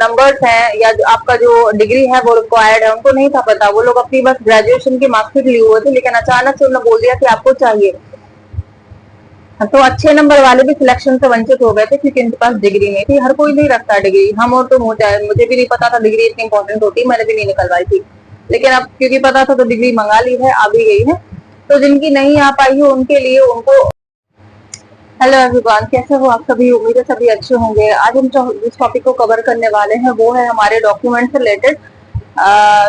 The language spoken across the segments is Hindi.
नंबर्स हैं या जो आपका जो डिग्री है वो रिक्वायर्ड है, उनको नहीं था पता। वो लोग अपनी बस ग्रेजुएशन की मार्कशीट लिए हुए थे, लेकिन अचानक से उन्होंने बोल दिया कि आपको चाहिए। तो अच्छे नंबर वाले भी सिलेक्शन से वंचित हो गए थे, क्योंकि इनके पास डिग्री नहीं थी। हर कोई नहीं रखता डिग्री, हम और तुम होता है। मुझे भी नहीं पता था डिग्री इतनी इंपॉर्टेंट होती, मैंने भी नहीं निकलवाई थी, लेकिन अब क्योंकि पता था तो डिग्री मंगा ली है, आ भी गई है। तो जिनकी नहीं आ पाई है उनके लिए उनको हेलो एवरीवन, कैसे हो आप सभी? उम्मीद है सभी अच्छे होंगे। आज हम जिस टॉपिक को कवर करने वाले हैं वो है हमारे डॉक्यूमेंट से रिलेटेड।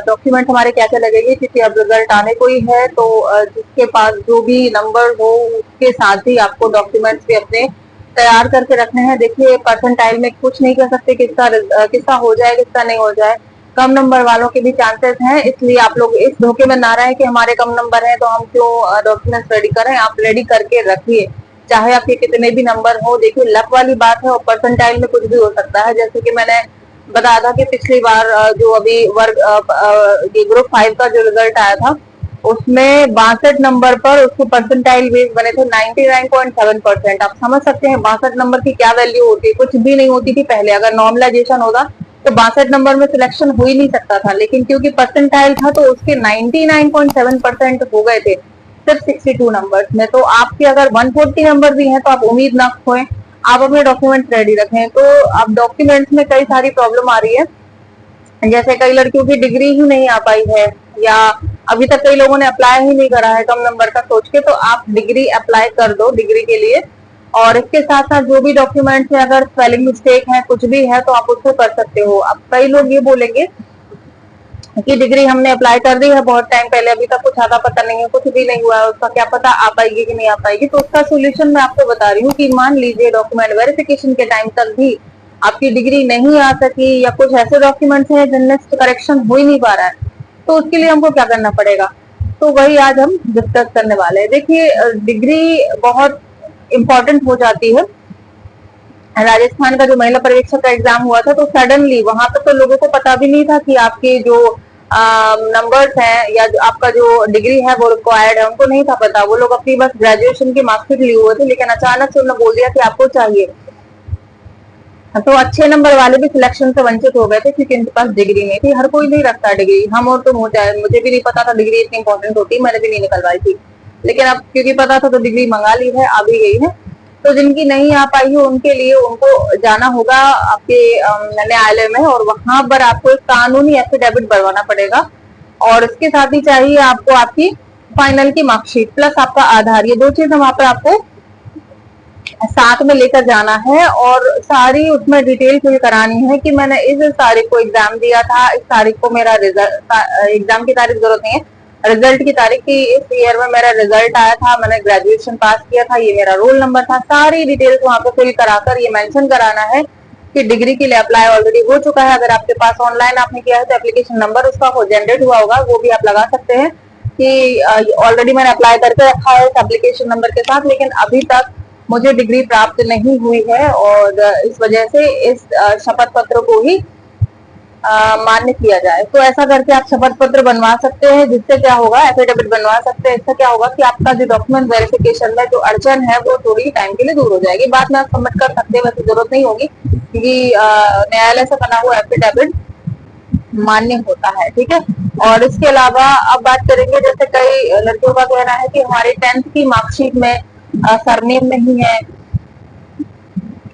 डॉक्यूमेंट हमारे क्या क्या लगेंगे, क्योंकि अब रिजल्ट आने को ही है। तो जिसके पास जो भी नंबर हो उसके साथ ही आपको डॉक्यूमेंट्स भी अपने तैयार करके रखने हैं। देखिए, परसेंटाइल में कुछ नहीं कर सकते किसका हो जाए किसका नहीं हो जाए। कम नंबर वालों के भी चांसेस हैं, इसलिए आप लोग इस धोखे में ना रहे कि हमारे कम नंबर है तो हम क्यों डॉक्यूमेंट्स रेडी करें। आप रेडी करके रखिए, चाहे आपके कितने भी नंबर हो। देखिए, लक वाली बात है और परसेंटाइल में कुछ भी हो सकता है। जैसे कि मैंने बताया था कि पिछली बार जो अभी वर्ग ग्रुप 5 का जो रिजल्ट आया था उसमें 62 नंबर पर उसके परसेंटाइल बेस बने थे 99.7%। आप समझ सकते हैं 62 नंबर की क्या वैल्यू होती है। कुछ भी नहीं होती थी पहले। अगर नॉर्मलाइजेशन होता तो 62 नंबर में सिलेक्शन हो ही नहीं सकता था, लेकिन क्योंकि परसेंटाइल था तो उसके 99.7% हो गए थे सिर्फ 62 नंबर में। तो आपके अगर 140 नंबर भी हैं तो आप उम्मीद ना खोएं, आप अपने डॉक्यूमेंट्स रेडी रखें। तो अब डॉक्यूमेंट्स में कई सारी प्रॉब्लम आ रही है, जैसे कई लड़कियों की डिग्री ही नहीं आ पाई है, या अभी तक कई लोगों ने अप्लाई ही नहीं करा है कम नंबर का सोच के। तो आप डिग्री अप्लाई कर दो डिग्री के लिए। और इसके साथ साथ जो भी डॉक्यूमेंट्स है, अगर स्पेलिंग मिस्टेक है कुछ भी है तो आप उसको कर सकते हो। अब कई लोग ये बोलेंगे कि डिग्री हमने अप्लाई कर दी है बहुत टाइम पहले, अभी तक कुछ आता पता नहीं है, कुछ भी नहीं हुआ है, उसका क्या पता आ पाएगी कि नहीं आ पाएगी। तो उसका सोल्यूशन मैं आपको बता रही हूँ कि मान लीजिए डॉक्यूमेंट वेरिफिकेशन के टाइम तक भी आपकी डिग्री नहीं आ सकी, या कुछ ऐसे डॉक्यूमेंट्स हैं जिनमें करेक्शन हो ही नहीं पा रहा है, तो उसके लिए हमको क्या करना पड़ेगा, तो वही आज हम डिस्कस करने वाले हैं। देखिए, डिग्री बहुत इंपॉर्टेंट हो जाती है। राजस्थान का जो महिला पर्यवेक्षक का एग्जाम हुआ था तो सडनली वहां पर तो लोगों को पता भी नहीं था कि आपके जो नंबर्स हैं या जो आपका जो डिग्री है वो रिक्वायर्ड है, उनको नहीं था पता। वो लोग अपनी बस ग्रेजुएशन की मार्कशीट लिए हुए थे, लेकिन अचानक से उन्होंने बोल दिया कि आपको चाहिए। तो अच्छे नंबर वाले भी सिलेक्शन से वंचित हो गए थे, क्योंकि इनके पास डिग्री नहीं थी। हर कोई नहीं रखता डिग्री, हम और तुम होता है। मुझे भी नहीं पता था डिग्री इतनी इंपॉर्टेंट होती, मैंने भी नहीं निकलवाई थी, लेकिन अब क्योंकि पता था तो डिग्री मंगा ली है, आ भी गई है। तो जिनकी नहीं आ पाई है उनके लिए उनको जाना होगा आपके न्यायालय में, और वहां पर आपको एक कानूनी एफिडेविट बनवाना पड़ेगा। और इसके साथ ही चाहिए आपको आपकी फाइनल की मार्कशीट प्लस आपका आधार। ये दो चीज वहां पर आपको साथ में लेकर जाना है, और सारी उसमें डिटेल फिल करानी है कि मैंने इस तारीख को एग्जाम दिया था, इस तारीख को मेरा रिजल्ट, एग्जाम की तारीख जरूरत नहीं है, रिजल्ट की तारीख की, इस ईयर में मेरा रिजल्ट आया था, मैंने ग्रेजुएशन पास किया था, ये मेरा रोल नंबर था। सारी डिटेल्स वहां पे फिल कराकर ये मेंशन कराना है कि डिग्री के लिए अप्लाई ऑलरेडी हो चुका है। अगर आपके पास ऑनलाइन आपने किया है तो एप्लीकेशन नंबर उसका जनरेट हुआ होगा, वो भी आप लगा सकते हैं कि ऑलरेडी मैंने अप्लाई करके रखा है इस एप्लीकेशन नंबर के साथ, लेकिन अभी तक मुझे डिग्री प्राप्त नहीं हुई है, और इस वजह से इस शपथ पत्र को ही मान्य किया जाए। तो ऐसा करके आप शपथ पत्र बनवा सकते हैं, जिससे क्या होगा, एफिडेविट बनवा सकते हैं। इससे क्या होगा कि आपका जो डॉक्यूमेंट वेरिफिकेशन में जो अड़चन है वो थोड़ी टाइम के लिए दूर हो जाएगी। बाद में आप सबमिट कर सकते हैं, वैसे जरूरत नहीं होगी, क्योंकि न्यायालय से बना हुआ एफिडेविट मान्य होता है। ठीक है। और इसके अलावा अब बात करेंगे, जैसे कई लड़कियों का कहना है कि हमारे 10th की मार्कशीट में सरनेम नहीं है,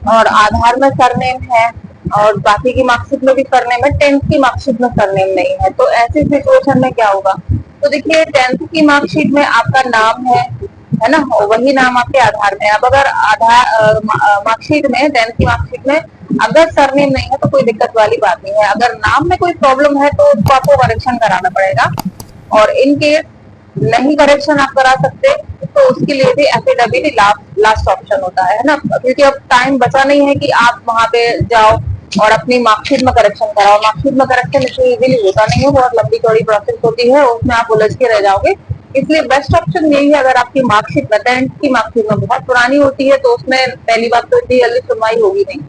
और आधार में सरनेम है, और बाकी की मार्कशीट में भी सरनेम है, 10th की मार्कशीट में सरनेम नहीं है। तो ऐसी सिचुएशन में क्या होगा? तो देखिए, 10th की मार्कशीट में आपका नाम है ना, वही नाम आपके आधार में। अब अगर आधार मार्कशीट में 10th की मार्कशीट में अगर सरनेम नहीं है तो कोई दिक्कत वाली बात नहीं है। अगर नाम में कोई प्रॉब्लम है तो उसको आपको करेक्शन कराना पड़ेगा, और इन केस नहीं करेक्शन आप करा सकते तो उसके लिए भी एफिडेविट लास्ट ऑप्शन होता है ना, क्योंकि अब टाइम बचा नहीं है कि आप वहां पे जाओ और अपनी मार्कशीट में करेक्शन कराओ। मार्कशीट में करेक्शन इतनी इजीली होता नहीं है, बहुत लंबी चौड़ी प्रोसेस होती है, उसमें आप उलझ के रह जाओगे। इसलिए बेस्ट ऑप्शन यही है, अगर आपकी मार्कशीट में 10th की मार्कशीट में बहुत पुरानी होती है तो उसमें पहली बात तो इतनी जल्दी सुनवाई होगी नहीं।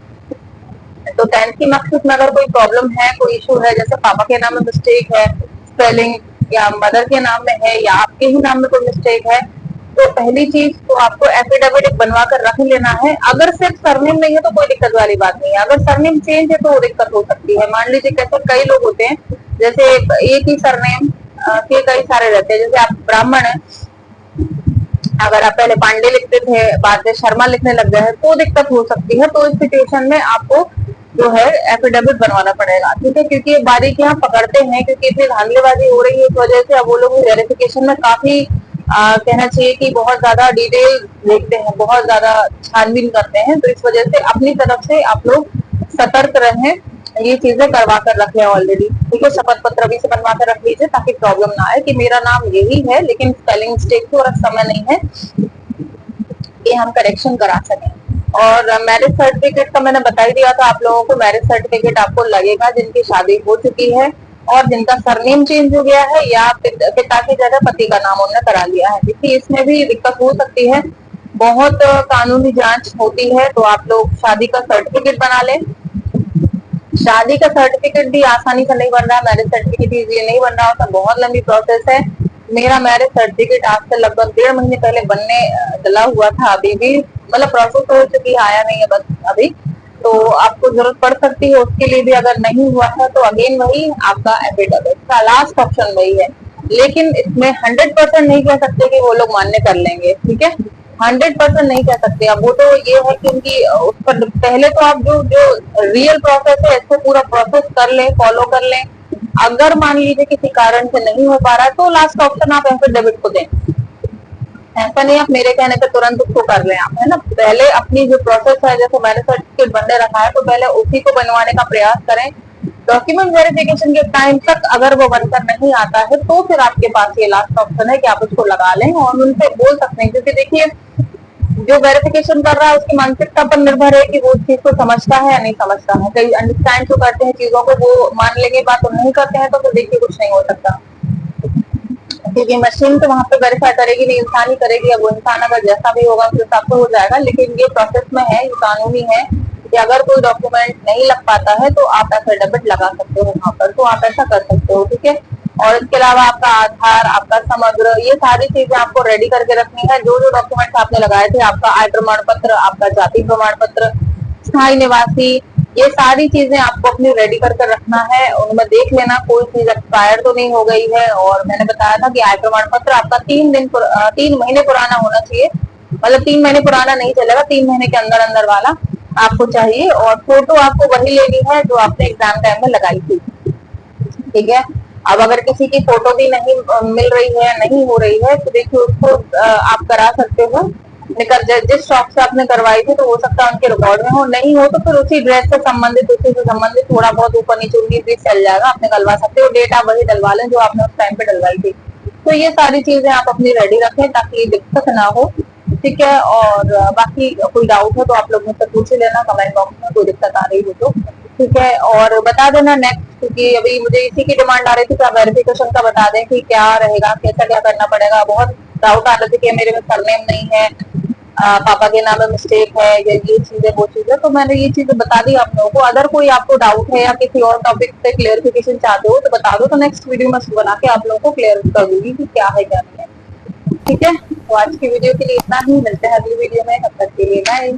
तो 10th की मार्कशीट में अगर कोई प्रॉब्लम है, कोई इशू है, जैसे पापा के नाम में मिस्टेक है स्पेलिंग, या मदर के नाम में है, या आपके ही नाम में कोई मिस्टेक है, तो पहली चीज तो आपको एफिडेविट बनवा कर रख लेना है। अगर सिर्फ सरनेम नहीं है तो कोई दिक्कत वाली बात नहीं है, अगर सरनेम चेंज है तो दिक्कत हो सकती है। मान लीजिए कैसे कई लोग होते हैं, जैसे एक ही सरनेम के कई सारे रहते हैं, जैसे आप ब्राह्मण है, अगर आप पहले पांडे लिखते थे बाद में शर्मा लिखने लग गए हैं तो दिक्कत हो सकती है। तो इस सिचुएशन में आपको जो है एफिडेविट बनवाना पड़ेगा, ठीक है, क्योंकि ये बारीकियां पकड़ते हैं, क्योंकि इतनी धांधलेबाजी हो रही है इस वजह से। अब वो लोग वेरिफिकेशन में काफी कहना चाहिए कि बहुत ज्यादा डिटेल देखते हैं, बहुत ज्यादा छानबीन करते हैं, तो इस वजह से अपनी तरफ से आप लोग सतर्क रहें, ये चीजें करवा कर रखें ऑलरेडी, ठीक है। शपथ पत्र भी से बनवा कर रख लीजिए ताकि प्रॉब्लम ना आए कि मेरा नाम यही है लेकिन स्पेलिंग मिस्टेक थी और समय नहीं है, ये हम करेक्शन करा सकें। और मैरिज सर्टिफिकेट का मैंने बता ही दिया था आप लोगों को, मैरिज सर्टिफिकेट आपको लगेगा जिनकी शादी हो चुकी है और जिनका सरनेम चेंज हो गया है या पिता की जगह पति का नाम उन्होंने करा लिया है। देखिए इसमें भी दिक्कत हो सकती है, बहुत कानूनी जांच होती है, तो आप लोग शादी का सर्टिफिकेट बना लें। शादी का सर्टिफिकेट भी आसानी से नहीं बन रहा, मैरिज सर्टिफिकेट ये नहीं बन रहा होता, बहुत लंबी प्रोसेस है। मेरा मैरिज सर्टिफिकेट आज से लगभग 1.5 महीने पहले बनने डला हुआ था, अभी भी मतलब प्रोसेस हो चुकी है, आया नहीं है बस अभी। तो आपको जरूरत पड़ सकती है उसके लिए भी, अगर नहीं हुआ था तो अगेन वही आपका एफिडेविट का लास्ट ऑप्शन वही है। लेकिन इसमें 100% नहीं कह सकते कि वो लोग मान्य कर लेंगे, ठीक है, 100% नहीं कह सकते। अब वो तो ये है कि उनकी उस पर पहले तो आप जो जो रियल प्रोसेस है इसको पूरा प्रोसेस कर लें, फॉलो कर लें। अगर मान लीजिए किसी कारण से नहीं हो पा रहा है तो लास्ट ऑप्शन आप एफिडेविट को दें, ऐसा नहीं आप मेरे कहने पे तुरंत उसको कर लें आप, है ना। पहले अपनी जो प्रोसेस है, जैसे मैंने सर्टिफिकेट बनने रखा है तो पहले उसी को बनवाने का प्रयास करें। डॉक्यूमेंट वेरिफिकेशन के टाइम तक अगर वो बनकर नहीं आता है तो फिर आपके पास ये लास्ट ऑप्शन है कि आप उसको लगा लें और उनसे बोल सकते हैं, क्योंकि देखिए जो वेरिफिकेशन कर रहा है उसकी मानसिकता पर निर्भर है कि वो उस चीज को समझता है या नहीं समझता है। कई अंडरस्टैंड तो करते हैं चीजों को, वो मान लेंगे बात और नहीं करते हैं तो फिर देखिए कुछ नहीं हो सकता, क्योंकि मशीन तो वहां पे वेरीफाई करेगी नहीं, इंसान ही करेगी। अब वो इंसान अगर जैसा भी होगा उस हिसाब से हो जाएगा। लेकिन ये प्रोसेस में है, ये कानूनी है कि अगर कोई डॉक्यूमेंट नहीं लग पाता है तो आप एफिडेविट लगा सकते हो वहां पर, तो आप ऐसा कर सकते हो, ठीक है। और इसके अलावा आपका आधार, आपका समग्र, ये सारी चीजें आपको रेडी करके रखनी है। जो जो डॉक्यूमेंट्स आपने लगाए थे, आपका आय प्रमाण पत्र, आपका जाति प्रमाण पत्र, स्थायी निवासी, ये सारी चीजें आपको अपनी रेडी करके रखना है। उनमें देख लेना कोई चीज एक्सपायर तो नहीं हो गई है। और मैंने बताया था कि आय प्रमाण पत्र आपका 3 महीने पुराना होना चाहिए, मतलब 3 महीने पुराना नहीं चलेगा, 3 महीने के अंदर अंदर वाला आपको चाहिए। और फोटो आपको वही लेनी है जो आपने एग्जाम टाइम में लगाई थी, ठीक है। अब अगर किसी की फोटो भी नहीं मिल रही है, नहीं हो रही है, तो देखिए उसको आप करा सकते हो निकल, जिस शॉप से आपने करवाई थी तो हो सकता है उनके रिकॉर्ड में हो, नहीं हो तो फिर उसी ड्रेस से संबंधित, उसी से संबंधित थोड़ा बहुत ऊपर नीचे 19-20 चल जाएगा, आप निकलवा सकते हो। डेट आप वही डलवा लें जो आपने उस टाइम पे डलवाई थी। तो ये सारी चीजें आप अपनी रेडी रखें ताकि दिक्कत ना हो, ठीक है। और बाकी कोई डाउट हो तो आप लोग मुझसे पूछ लेना कमेंट बॉक्स में, कोई दिक्कत आ रही हो तो, ठीक है। और बता देना नेक्स्ट, क्योंकि अभी मुझे इसी की डिमांड आ रही थी कि आप वेरिफिकेशन का बता दें कि क्या रहेगा, कैसा क्या करना पड़ेगा। बहुत डाउट आ रहे थे कि मेरे में सरनेम नहीं है, पापा के नाम में मिस्टेक है, ये चीजें वो चीजें, तो मैंने ये चीजें बता दी आप लोगों को। अगर कोई आपको डाउट है या किसी और टॉपिक पे क्लियरिफिकेशन चाहते हो तो बता दो, तो नेक्स्ट वीडियो में बना के आप लोगों को क्लियर कर दूंगी कि क्या है क्या नहीं है, ठीक है। तो आज की वीडियो के लिए इतना ही, मिलते हैं अगली वीडियो में, तब तक के लिए बाय।